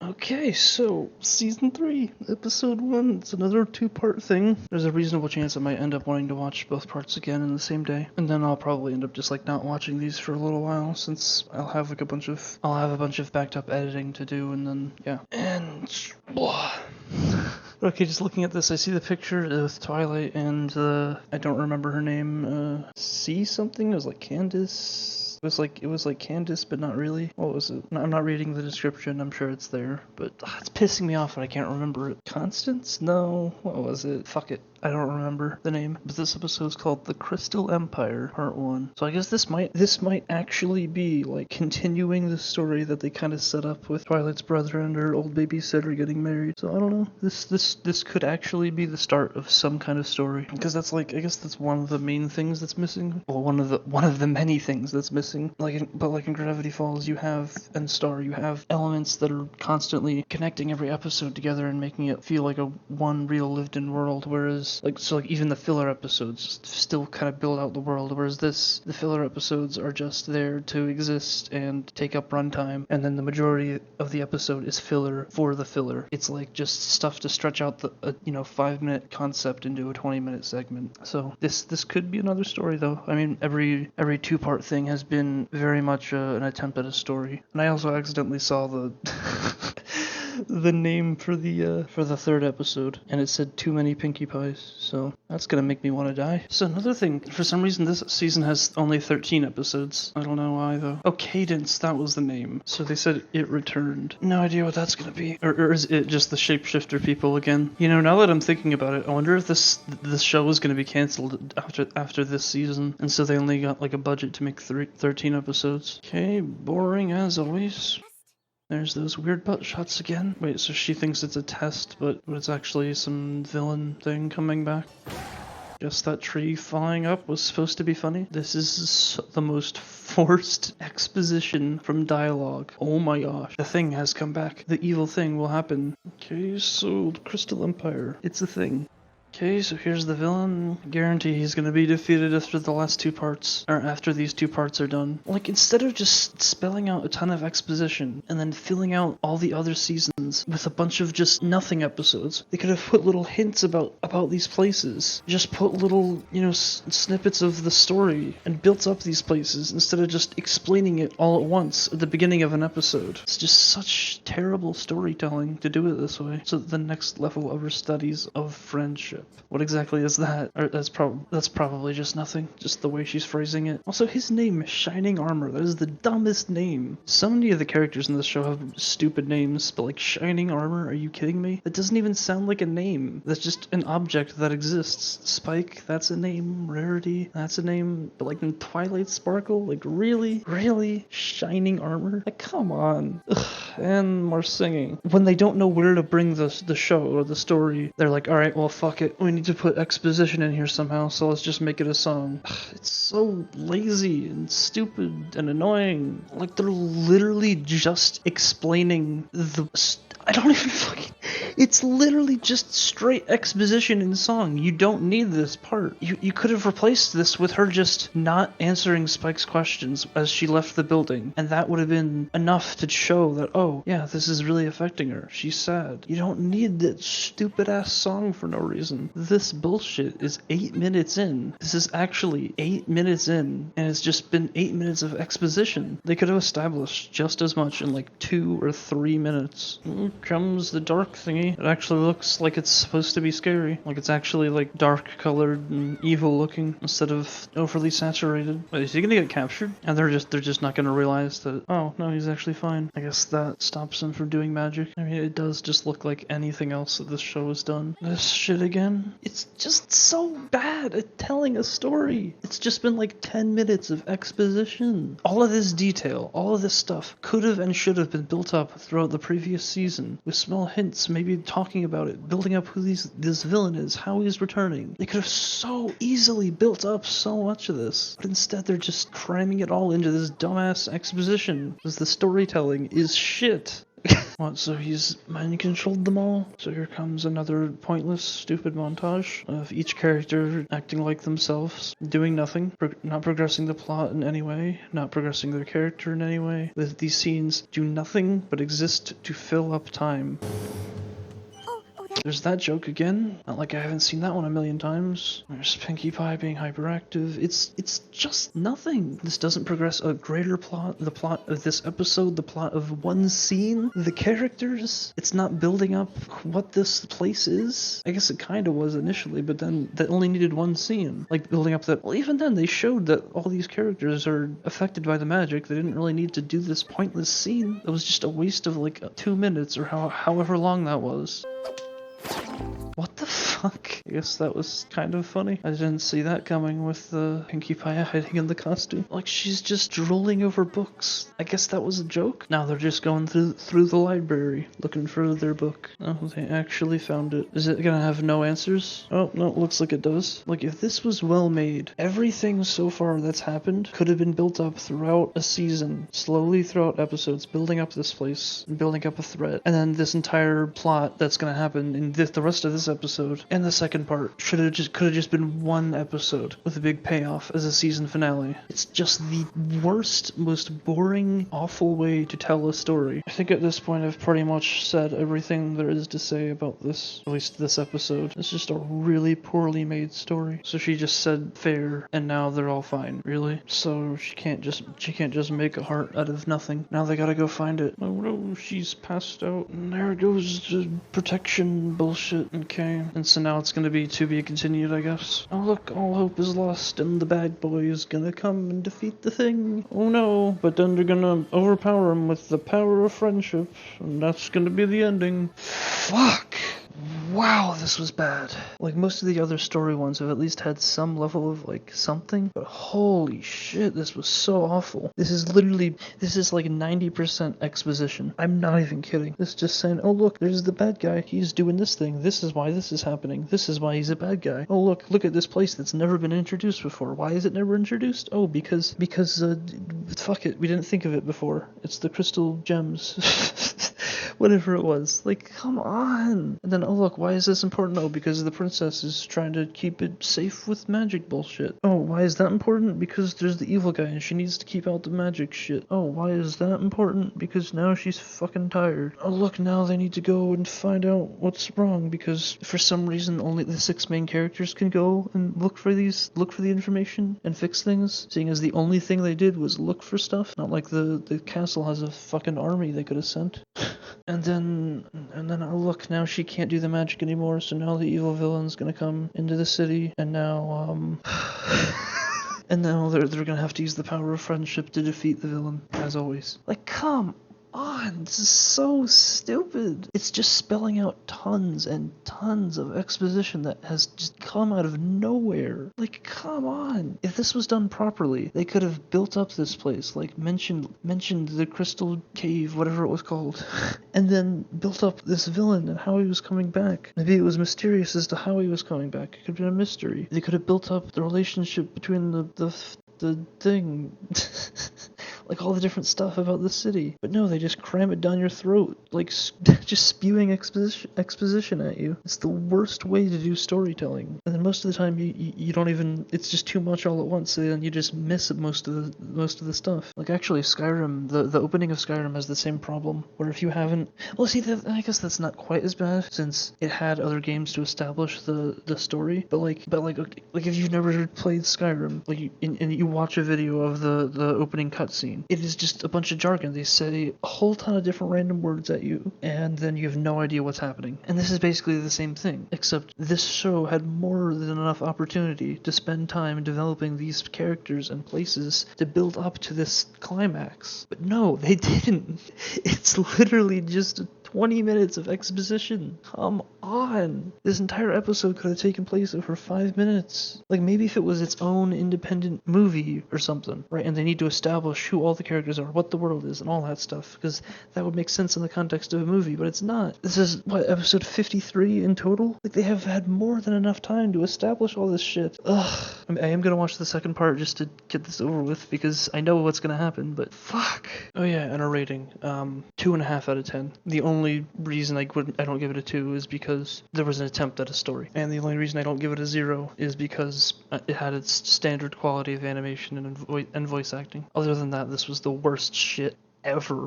Okay, so season 3, episode 1. It's another 2-part thing. There's a reasonable chance I might end up wanting to watch both parts again in the same day, and then I'll probably end up just not watching these for a little while, since I'll have a bunch of backed up editing to do, and then yeah. And blah. Okay, just looking at this, I see the picture with Twilight and I don't remember her name. C something. It was like Candace. It was like Candace, but not really. What was it? I'm not reading the description. I'm sure it's there, but it's pissing me off that I can't remember it. Constance? No. What was it? Fuck it. I don't remember the name. But this episode is called The Crystal Empire, Part 1. So I guess this might actually be like continuing the story that they kind of set up with Twilight's brother and her old babysitter getting married. So I don't know. This could actually be the start of some kind of story, because that's I guess that's one of the main things that's missing. Well, one of the many things that's missing. Like in Gravity Falls, you have elements that are constantly connecting every episode together and making it feel like a one real lived-in world. Whereas even the filler episodes still kind of build out the world. Whereas the filler episodes are just there to exist and take up runtime, and then the majority of the episode is filler for the filler. It's like just stuff to stretch out the 5-minute concept into a 20-minute segment. So this could be another story, though. I mean, every 2-part thing has been very much an attempt at a story. And I also accidentally saw the the name for the 3rd episode, and it said Too Many Pinkie Pies, so that's gonna make me want to die. So another thing, for some reason this season has only 13 episodes. I don't know why though. Oh, Cadence, that was the name. So they said it returned. No idea what that's gonna be. Or is it just the shapeshifter people again? Now that I'm thinking about it, I wonder if this show is gonna be canceled after this season, and so they only got a budget to make 13 episodes. Okay, boring as always. There's those weird butt shots again. Wait, so she thinks it's a test, but it's actually some villain thing coming back? Guess that tree falling up was supposed to be funny. This is the most forced exposition from dialogue. Oh my gosh. The thing has come back. The evil thing will happen. Okay, so the Crystal Empire. It's a thing. Okay, so here's the villain. Guarantee he's gonna be defeated after the last 2 parts, or after these 2 parts are done. Instead of just spelling out a ton of exposition and then filling out all the other seasons with a bunch of just nothing episodes, they could have put little hints about these places. Just put little, snippets of the story and built up these places instead of just explaining it all at once at the beginning of an episode. It's just such terrible storytelling to do it this way. So the next level of her studies of friendship. What exactly is that? Or that's probably just nothing. Just the way she's phrasing it. Also, his name, Shining Armor. That is the dumbest name. So many of the characters in this show have stupid names, but Shining Armor? Are you kidding me? That doesn't even sound like a name. That's just an object that exists. Spike, that's a name. Rarity, that's a name. But in Twilight Sparkle? Really? Really? Shining Armor? Come on. Ugh. And more singing. When they don't know where to bring the show or the story, they're like, alright, well, fuck it. We need to put exposition in here somehow, so let's just make it a song. It's so lazy and stupid and annoying. They're literally just explaining I don't even fucking... It's literally just straight exposition in song. You don't need this part. You could have replaced this with her just not answering Spike's questions as she left the building, and that would have been enough to show that, oh, yeah, this is really affecting her. She's sad. You don't need that stupid-ass song for no reason. This bullshit is 8 minutes in. This is actually 8 minutes in, and it's just been 8 minutes of exposition. They could have established just as much in 2 or 3 minutes. Here comes the dark thingy. It actually looks like it's supposed to be scary. It's actually dark colored and evil looking instead of overly saturated. Wait, is he gonna get captured? And they're just not gonna realize that, oh no, he's actually fine. I guess that stops him from doing magic. I mean, it does just look like anything else that this show has done. This shit again. It's just so bad at telling a story. It's just been 10 minutes of exposition. All of this detail, all of this stuff could have and should have been built up throughout the previous season with small hints, maybe talking about it, building up who this villain is, how he's returning. They could have so easily built up so much of this, but instead they're just cramming it all into this dumbass exposition because the storytelling is shit. What, so he's mind-controlled them all? So here comes another pointless, stupid montage of each character acting like themselves, doing nothing, not progressing the plot in any way, not progressing their character in any way. These scenes do nothing but exist to fill up time. There's that joke again. Not like I haven't seen that one a million times. There's Pinkie Pie being hyperactive. It's just nothing. This doesn't progress a greater plot. The plot of this episode, the plot of one scene, the characters. It's not building up what this place is. I guess it kind of was initially, but then that only needed one scene. Like building up that. Well, even then they showed that all these characters are affected by the magic. They didn't really need to do this pointless scene. It was just a waste of like 2 minutes or however long that was. What the fuck? I guess that was kind of funny. I didn't see that coming with the Pinkie Pie hiding in the costume. Like, she's just drooling over books. I guess that was a joke? Now they're just going through the library, looking for their book. Oh, they actually found it. Is it gonna have no answers? Oh, no, it looks like it does. Like, if this was well made, everything so far that's happened could have been built up throughout a season, slowly throughout episodes, building up this place, and building up a threat. And then this entire plot that's gonna happen in the rest of this episode and the second part could have just been one episode with a big payoff as a season finale. It's just the worst, most boring, awful way to tell a story. I think at this point I've pretty much said everything there is to say about this, at least this episode. It's just a really poorly made story. So she just said fair, and now they're all fine. Really? So she can't just make a heart out of nothing. Now they gotta go find it. Oh no, she's passed out. And there goes the protection bullshit. Okay, and so now it's gonna be to be continued, I guess. Oh look, all hope is lost, and the bad boy is gonna come and defeat the thing. Oh no, but then they're gonna overpower him with the power of friendship, and that's gonna be the ending. Fuck! Wow, this was bad. Like, most of the other story ones have at least had some level of, like, something, but holy shit, this was so awful. This is like 90% exposition. I'm not even kidding. This is just saying, oh look, there's the bad guy. He's doing this thing. This is why this is happening. This is why he's a bad guy. Oh look at this place that's never been introduced before. Why is it never introduced? Oh, because, fuck it, we didn't think of it before. It's the crystal gems. Whatever it was. Like, come on. And then, oh look, why is this important? Oh, because the princess is trying to keep it safe with magic bullshit. Oh, why is that important? Because there's the evil guy and she needs to keep out the magic shit. Oh, why is that important? Because now she's fucking tired. Oh look, now they need to go and find out what's wrong, because for some reason only the 6 main characters can go and look for the information and fix things, seeing as the only thing they did was look for stuff. Not like the castle has a fucking army they could have sent. And then, oh look, now she can't do the magic anymore, so now the evil villain's gonna come into the city, and now, and now they're gonna have to use the power of friendship to defeat the villain, as always. Like, come on, this is so stupid. It's just spelling out tons and tons of exposition that has just come out of nowhere. Like, come on. If this was done properly, they could have built up this place, like mentioned the crystal cave, whatever it was called, and then built up this villain and how he was coming back. Maybe it was mysterious as to how he was coming back. It could have been a mystery. They could have built up the relationship between the thing. Like all the different stuff about the city. But no, they just cram it down your throat, like just spewing exposition at you. It's the worst way to do storytelling. And then most of the time you don't even, it's just too much all at once, so then you just miss most of the stuff. Like actually Skyrim, the opening of Skyrim has the same problem, where if you haven't, well see, I guess that's not quite as bad, since it had other games to establish the story, but like if you've never played Skyrim, like and you watch a video of the opening cutscene, it is just a bunch of jargon. They say a whole ton of different random words at you, and then you have no idea what's happening. And this is basically the same thing, except this show had more than enough opportunity to spend time developing these characters and places to build up to this climax. But no, they didn't. It's literally just 20 minutes of exposition. Come on. This entire episode could have taken place over 5 minutes. Like, maybe if it was its own independent movie or something, right? And they need to establish who all the characters are, what the world is, and all that stuff, because that would make sense in the context of a movie, but it's not. This is, what, episode 53 in total? Like, they have had more than enough time to establish all this shit. Ugh. I am gonna watch the second part just to get this over with, because I know what's gonna happen, but fuck. Oh yeah, and a rating. 2.5 out of 10. The only reason I don't give it a 2 is because there was an attempt at a story. And the only reason I don't give it a 0 is because it had its standard quality of animation and voice acting. Other than that, this was the worst shit ever.